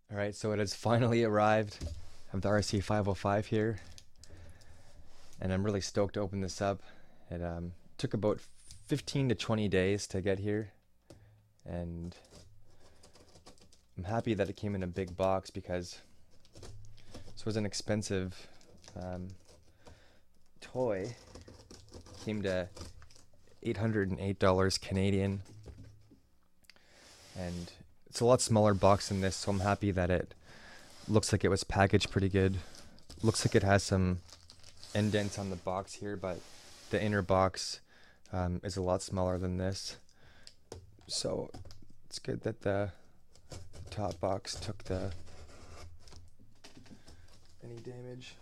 Alright, so it has finally arrived. I have the RC-505 here, and I'm really stoked to open this up. It took about 15 to 20 days to get here, and I'm happy that it came in a big box because this was an expensive toy. It came to $808 Canadian, and it's a lot smaller box than this, so I'm happy that it looks like it was packaged pretty good. Looks like it has some indents on the box here, but the inner box is a lot smaller than this. So it's good that the top box took any damage.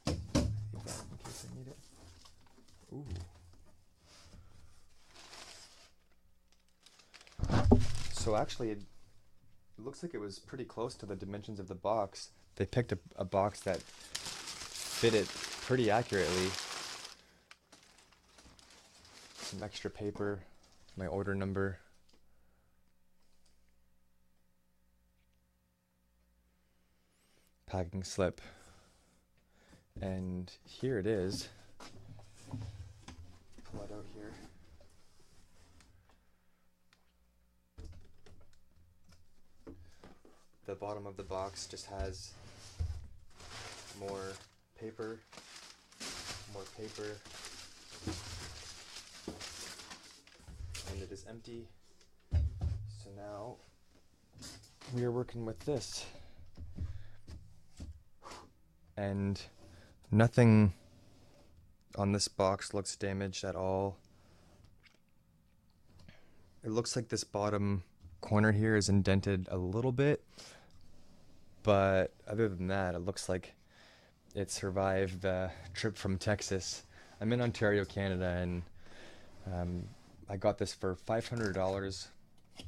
In case I need it. Ooh. So actually, it looks like it was pretty close to the dimensions of the box. They picked a box that fit it pretty accurately. Some extra paper, my order number. Packing slip. And here it is. Pull it out here. The bottom of the box just has more paper, and it is empty. So now we are working with this. And nothing on this box looks damaged at all. It looks like this bottom corner here is indented a little bit, but other than that, it looks like it survived the trip from Texas. I'm in Ontario, Canada, and I got this for $500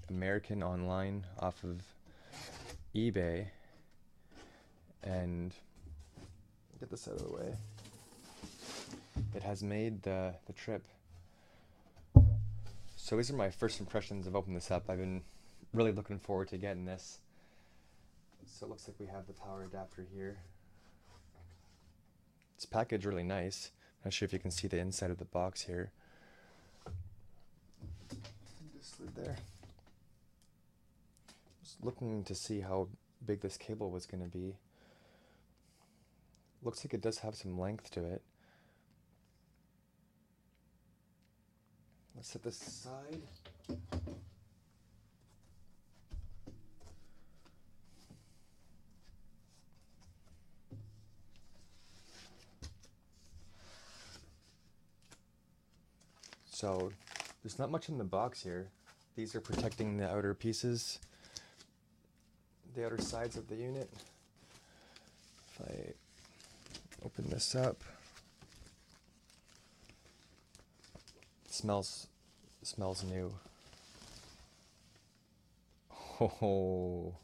American online off of eBay. And get this out of the way. It has made the trip. So these are my first impressions of opening this up. I've been really looking forward to getting this. So it looks like we have the power adapter here. It's packaged really nice. Not sure if you can see the inside of the box here. Just slid there. Just looking to see how big this cable was going to be. Looks like it does have some length to it. Let's set this aside. So there's not much in the box here. These are protecting the outer pieces, the outer sides of the unit. If I open this up, it smells new. Oh.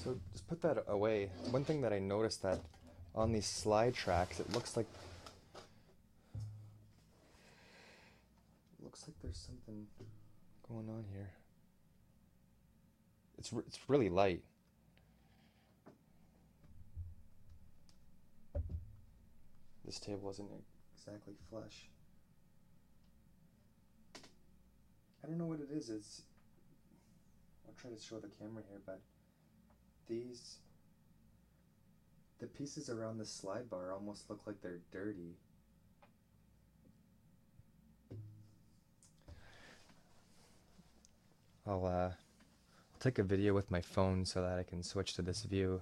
So just put that away. One thing that I noticed that on these slide tracks, it looks like there's something going on here. It's really light. This table isn't exactly flush. I don't know what it is. I'll try to show the camera here, but the pieces around the slide bar almost look like they're dirty. I'll take a video with my phone so that I can switch to this view.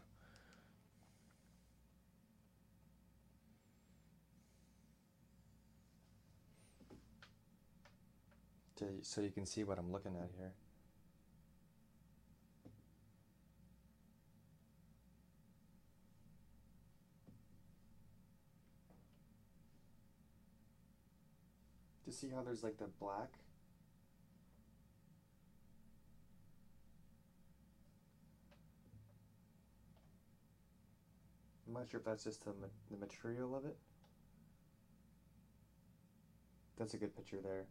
So you can see what I'm looking at here. To see how there's like the black? I'm not sure if that's just the material of it. That's a good picture there.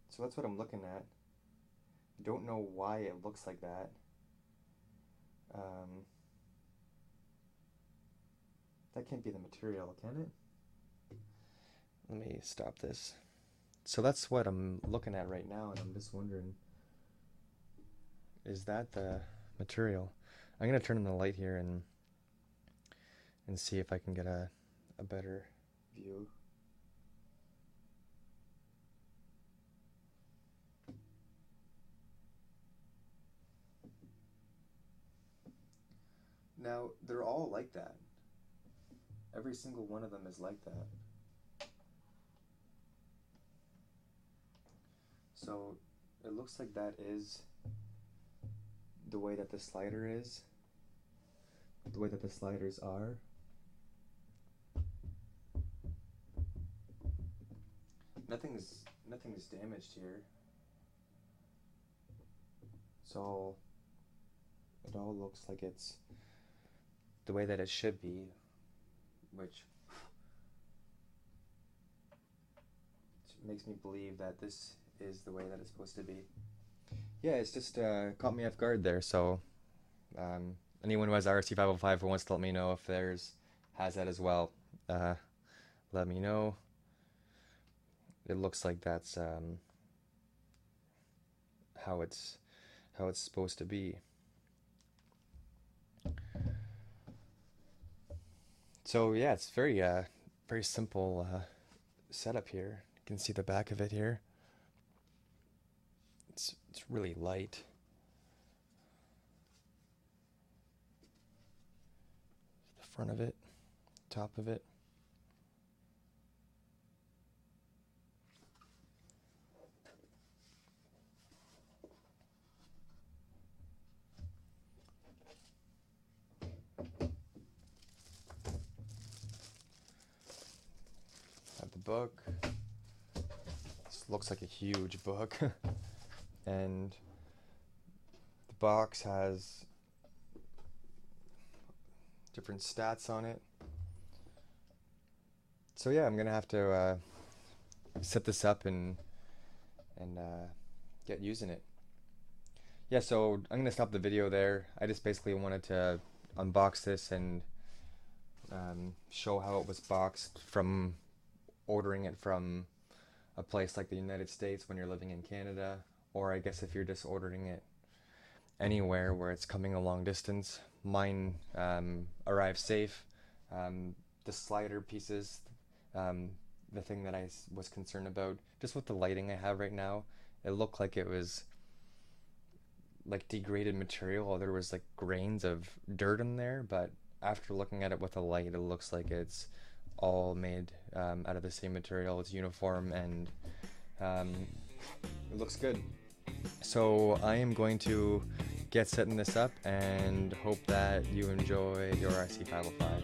So that's what I'm looking at. Don't know why it looks like that. That can't be the material, can it? Let me stop this. So that's what I'm looking at right now, and I'm just wondering, is that the material? I'm gonna turn on the light here and see if I can get a better view. Now, they're all like that. Every single one of them is like that. So it looks like that is the way that the slider is, the way that the sliders are. Nothing's damaged here. So it all looks like it's the way that it should be, which makes me believe that this is the way that it's supposed to be. Yeah, it's just caught me off guard there. So anyone who has RC-505 who wants to let me know if theirs has that as well, let me know. It looks like that's how it's supposed to be. So yeah, it's very very simple setup here. You can see the back of it here. It's really light. The front of it, top of it. Have the book. This looks like a huge book. And the box has different stats on it. So yeah, I'm gonna have to set this up and get using it. Yeah, so I'm gonna stop the video there. I just basically wanted to unbox this and show how it was boxed from ordering it from a place like the United States when you're living in Canada, or I guess if you're just ordering it anywhere where it's coming a long distance. Mine arrived safe. The slider pieces, the thing that I was concerned about, just with the lighting I have right now, it looked like it was like degraded material, or there was like grains of dirt in there, but after looking at it with a light, it looks like it's all made out of the same material. It's uniform, and it looks good. So I am going to get setting this up and hope that you enjoy your RC-505.